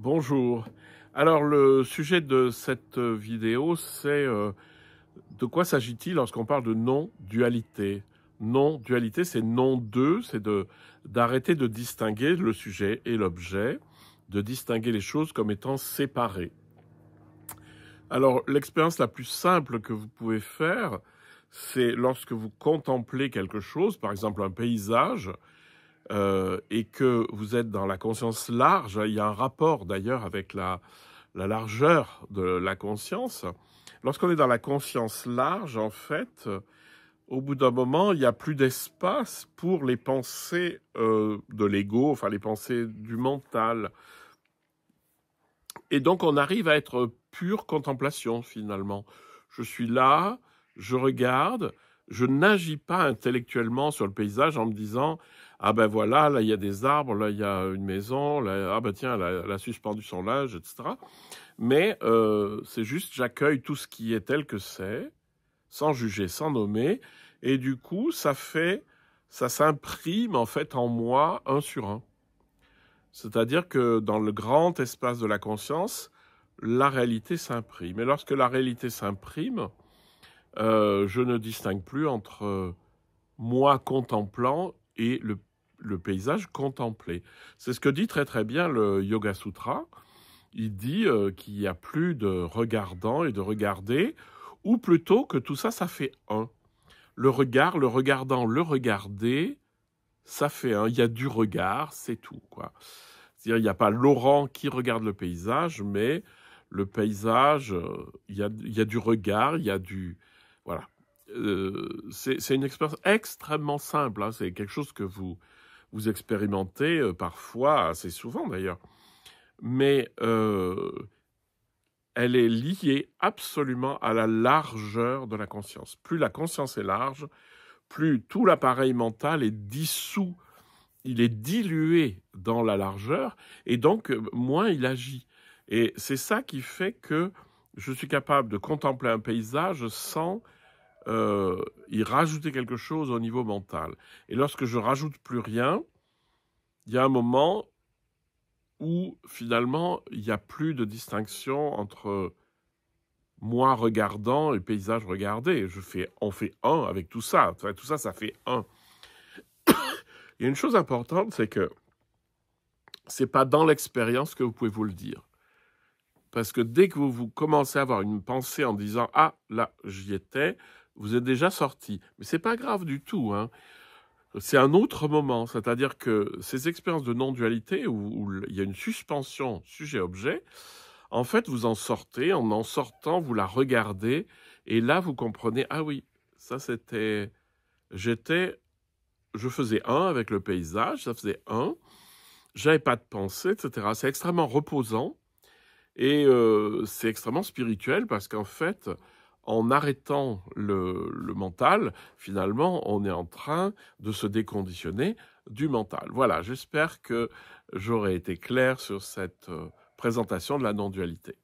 Bonjour. Alors, le sujet de cette vidéo, c'est de quoi s'agit-il lorsqu'on parle de non-dualité? Non-dualité, c'est non-deux, c'est d'arrêter de distinguer le sujet et l'objet, de distinguer les choses comme étant séparées. Alors, l'expérience la plus simple que vous pouvez faire, c'est lorsque vous contemplez quelque chose, par exemple un paysage, et que vous êtes dans la conscience large. Il y a un rapport d'ailleurs avec la largeur de la conscience. Lorsqu'on est dans la conscience large, en fait, au bout d'un moment, il n'y a plus d'espace pour les pensées de l'ego, enfin les pensées du mental. Et donc on arrive à être pure contemplation finalement. Je suis là, je regarde, je n'agis pas intellectuellement sur le paysage en me disant « Ah ben voilà, là il y a des arbres, là il y a une maison, là, ah ben tiens, elle a suspendu son linge, etc. » Mais c'est juste, j'accueille tout ce qui est tel que c'est, sans juger, sans nommer, et du coup, ça s'imprime en fait en moi un sur un. C'est-à-dire que dans le grand espace de la conscience, la réalité s'imprime. Et lorsque la réalité s'imprime, je ne distingue plus entre moi contemplant et le paysage contemplé. C'est ce que dit très très bien le Yoga Sutra. Il dit qu'il n'y a plus de regardant et de regarder, ou plutôt que tout ça, ça fait un. Le regard, le regardant, le regarder, ça fait un. Il y a du regard, c'est tout, quoi. C'est-à-dire, il n'y a pas Laurent qui regarde le paysage, mais le paysage, il y a du regard, il y a du... Voilà. C'est une expérience extrêmement simple, hein. C'est quelque chose que vous expérimentez parfois, assez souvent d'ailleurs. Mais elle est liée absolument à la largeur de la conscience. Plus la conscience est large, plus tout l'appareil mental est dissous, il est dilué dans la largeur, et donc moins il agit. Et c'est ça qui fait que je suis capable de contempler un paysage sans y rajouter quelque chose au niveau mental. Et lorsque je rajoute plus rien, il y a un moment où finalement il n'y a plus de distinction entre moi regardant et paysage regardé. On fait un avec tout ça. Enfin, tout ça, ça fait un. Il y a une chose importante, c'est que c'est pas dans l'expérience que vous pouvez vous le dire. Parce que dès que vous commencez à avoir une pensée en disant « Ah, là, j'y étais », vous êtes déjà sorti. Mais c'est pas grave du tout, hein. C'est un autre moment. C'est-à-dire que ces expériences de non-dualité où il y a une suspension sujet-objet, en fait, vous en sortez. En sortant, vous la regardez. Et là, vous comprenez « Ah oui, ça c'était... Je faisais un avec le paysage, ça faisait un. J'avais pas de pensée, etc. » C'est extrêmement reposant. Et c'est extrêmement spirituel parce qu'en fait, en arrêtant le mental, finalement, on est en train de se déconditionner du mental. Voilà, j'espère que j'aurai été clair sur cette présentation de la non-dualité.